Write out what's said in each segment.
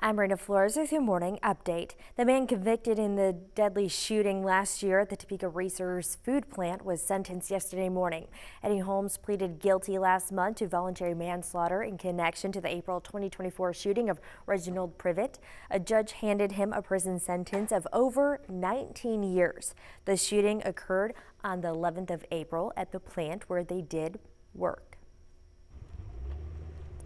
I'm Brenda Flores with your morning update. The man convicted in the deadly shooting last year at the Topeka Reser's food plant was sentenced yesterday morning. Eddie Holmes pleaded guilty last month to voluntary manslaughter in connection to the April 2024 shooting of Reginald Privet. A judge handed him a prison sentence of over 19 years. The shooting occurred on the 11th of April at the plant where they did work.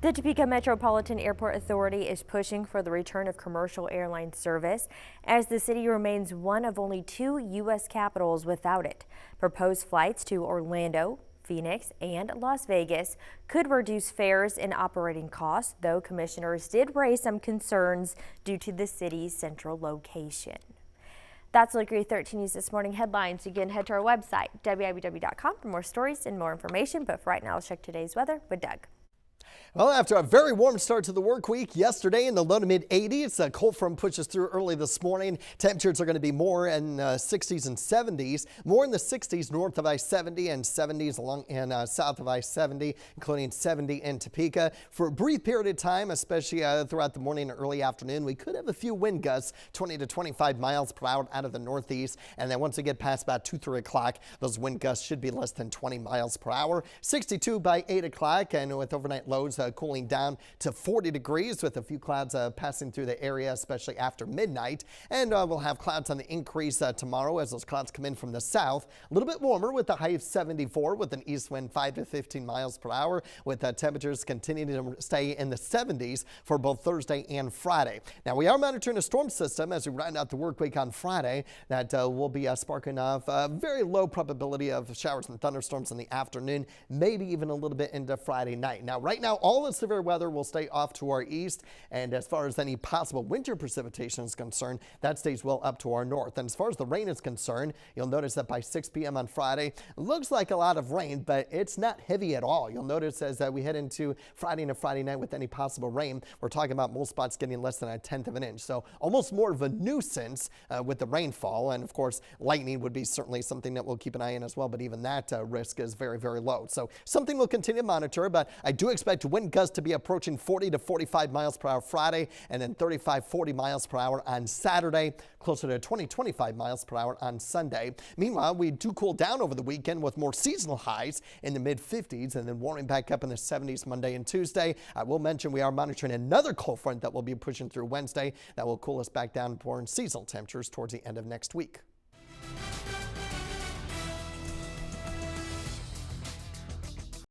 The Topeka Metropolitan Airport Authority is pushing for the return of commercial airline service as the city remains one of only 2 U.S. capitals without it. Proposed flights to Orlando, Phoenix, and Las Vegas could reduce fares and operating costs, though commissioners did raise some concerns due to the city's central location. That's Look 13 News This Morning headlines. You can head to our website, WIBW.com, for more stories and more information. But for right now, let's check today's weather with Doug. Well, after a very warm start to the work week yesterday in the low to mid 80s, a cold front pushes through early this morning. Temperatures are going to be more in 60s and 70s, more in the 60s north of I-70 and 70s along and south of I-70, including 70 in Topeka. For a brief period of time, especially throughout the morning and early afternoon, we could have a few wind gusts, 20 to 25 miles per hour out of the northeast. And then once we get past about 2, 3 o'clock, those wind gusts should be less than 20 miles per hour. 62 by 8 o'clock, and with overnight lows cooling down to 40 degrees with a few clouds passing through the area, especially after midnight. And we'll have clouds on the increase tomorrow as those clouds come in from the south. A little bit warmer with a high of 74 with an east wind 5 to 15 miles per hour, with temperatures continuing to stay in the 70s for both Thursday and Friday. Now, we are monitoring a storm system as we round out the work week on Friday that will be sparking off a very low probability of showers and thunderstorms in the afternoon, maybe even a little bit into Friday night. Now, right now, all the severe weather will stay off to our east, and as far as any possible winter precipitation is concerned, that stays well up to our north. And as far as the rain is concerned, you'll notice that by 6 p.m. on Friday, it looks like a lot of rain, but it's not heavy at all. You'll notice as we head into Friday and Friday night with any possible rain, we're talking about most spots getting less than 1/10 of an inch. So almost more of a nuisance with the rainfall. And of course, lightning would be certainly something that we'll keep an eye on as well, but even that risk is very, very low. So something we'll continue to monitor, but I do expect wind gusts to be approaching 40 to 45 miles per hour Friday, and then 35-40 miles per hour on Saturday, closer to 20-25 miles per hour on Sunday. Meanwhile, we do cool down over the weekend with more seasonal highs in the mid-50s and then warming back up in the 70s Monday and Tuesday. I will mention we are monitoring another cold front that will be pushing through Wednesday that will cool us back down for seasonal temperatures towards the end of next week.